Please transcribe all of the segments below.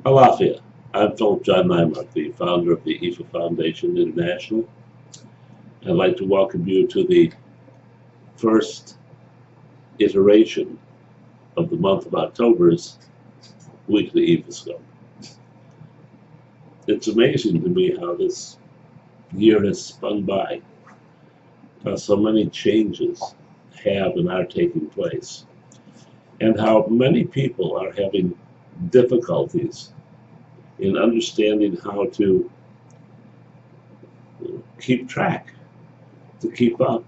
Alafia. I'm Philip John Neimark, the founder of the IFA Foundation International. I'd like to welcome you to the first iteration of the month of October's weekly Ifascope. It's amazing to me how this year has spun by. So many changes have and are taking place, and how many people are having difficulties in understanding how to keep track, to keep up,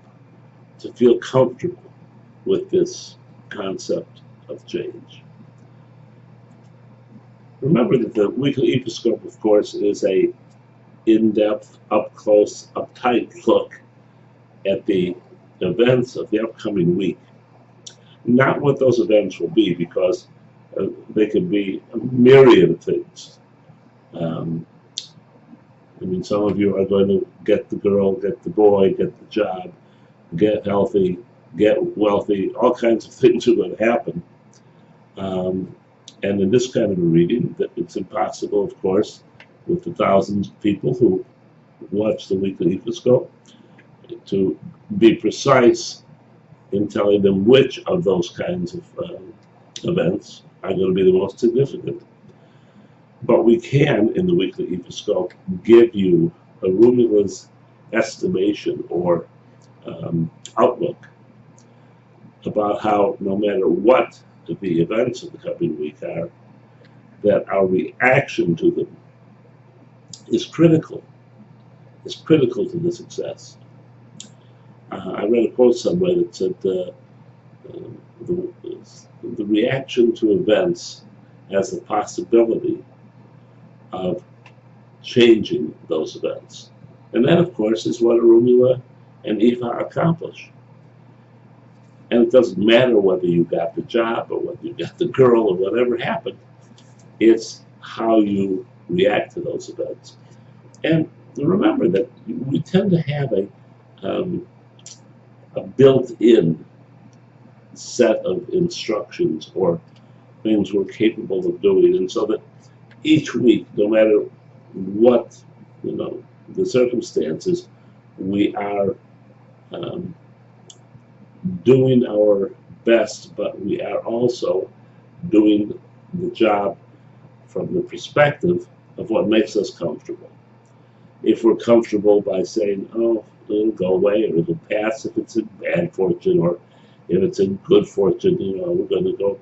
to feel comfortable with this concept of change. Remember that the weekly Ifascope, of course, is a in-depth, up-close, uptight look at the events of the upcoming week. Not what those events will be, because they could be a myriad of things. I mean, some of you are going to get the girl, get the boy, get the job, get healthy, get wealthy. All kinds of things are going to happen. And in this kind of a reading, it's impossible, of course, with the thousands of people who watch the weekly Ifascope, to be precise in telling them which of those kinds of events are going to be the most significant. But we can, in the weekly Ifascope, give you Orunmila's estimation or outlook about how, no matter what the events of the coming week are, that our reaction to them is critical to the success. I read a quote somewhere that said the reaction to events has the possibility of changing those events. And that, of course, is what Orunmila and Ifa accomplish. And it doesn't matter whether you got the job or whether you got the girl or whatever happened. It's how you react to those events. And remember that we tend to have a built-in set of instructions or things we're capable of doing, and so that each week, no matter what the circumstances, we are doing our best, but we are also doing the job from the perspective of what makes us comfortable. If we're comfortable by saying, oh, it'll go away, or it'll pass if it's in bad fortune, or if it's in good fortune, we're going to go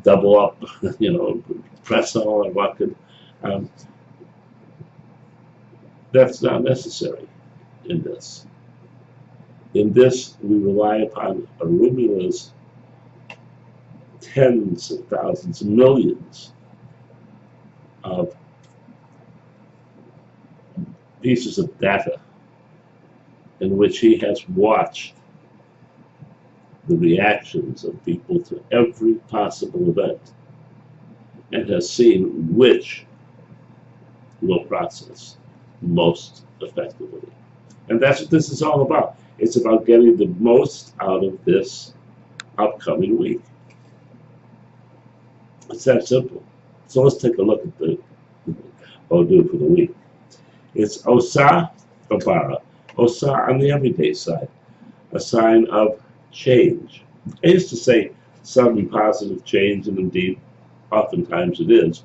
double up, press all our luck. That's not necessary in this. In this, we rely upon Orunmila's tens of thousands, millions of pieces of data in which he has watched the reactions of people to every possible event and has seen which will process most effectively. And that's what this is all about. It's about getting the most out of this upcoming week. It's that simple. So let's take a look at the Odu for the week. It's Osa Obara. Osa on the everyday side, a sign of change. I used to say sudden positive change, and indeed, oftentimes it is.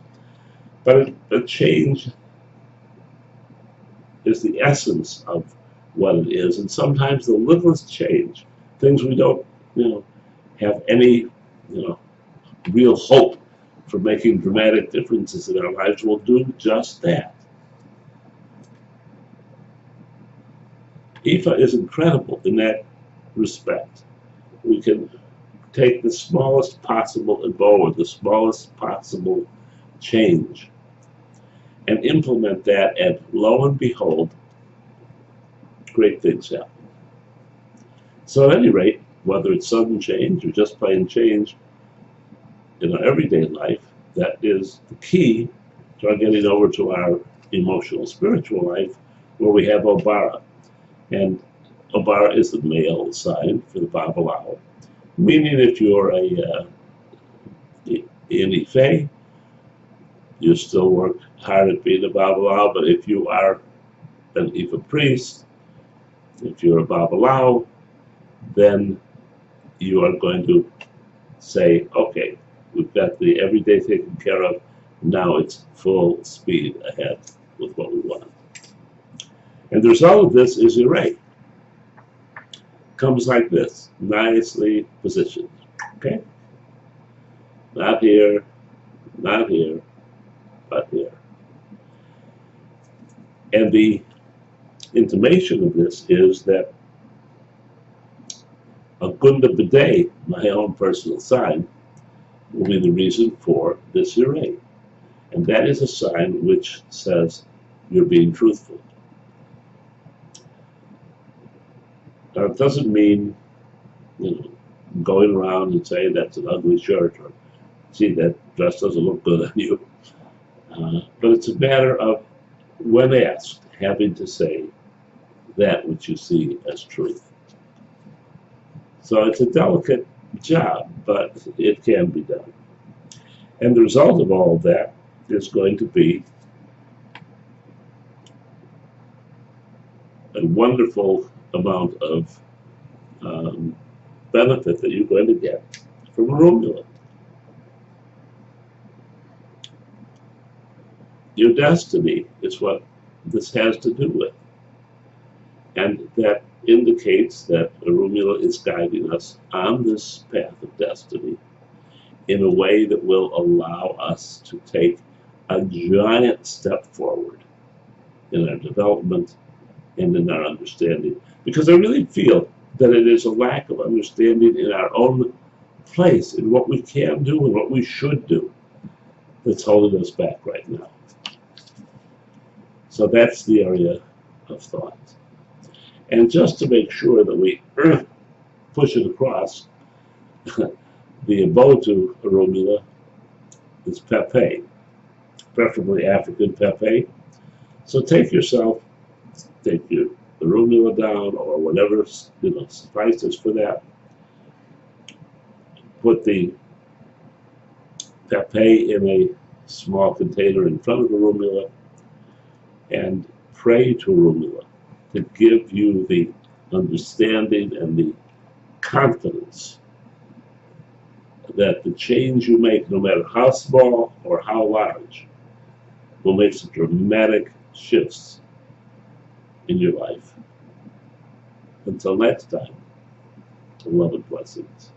But a change is the essence of what it is, and sometimes the littlest change, things we don't, have any, real hope for making dramatic differences in our lives, will do just that. Ifa is incredible in that respect. We can take the smallest possible abode, the smallest possible change, and implement that, and lo and behold, great things happen. So at any rate, whether it's sudden change or just plain change in our everyday life, that is the key to our getting over to our emotional, spiritual life, where we have Obara. And Obara is the male sign for the Babalawo, meaning if you're an Ife, You still work hard at being a Babalawo, but if you are an Ifa priest, if you're a Babalawo, then you are going to say, okay, we've got the everyday taken care of, now it's full speed ahead with what we want. And the result of this is your ray. Comes like this, nicely positioned, okay? Not here, not here, but here. And the intimation of this is that a Gunda Bidet, my own personal sign, will be the reason for this array. And that is a sign which says you're being truthful. Now, it doesn't mean, going around and saying that's an ugly shirt or, gee, that dress doesn't look good on you. But it's a matter of, when asked, having to say that which you see as truth. So it's a delicate job, but it can be done. And the result of all of that is going to be a wonderful amount of benefit that you're going to get from Orunmila. Your destiny is what this has to do with. And that indicates that Orunmila is guiding us on this path of destiny in a way that will allow us to take a giant step forward in our development and in our understanding. Because I really feel that it is a lack of understanding in our own place, in what we can do and what we should do, that's holding us back right now. So that's the area of thought. And just to make sure that we push it across, the abode to Orunmila is Pepe, preferably African Pepe. So take your Orunmila down, or whatever suffices for that. Put the Pepe in a small container in front of Orunmila and pray to Orunmila to give you the understanding and the confidence that the change you make, no matter how small or how large, will make some dramatic shifts in your life. Until next time, love and blessings.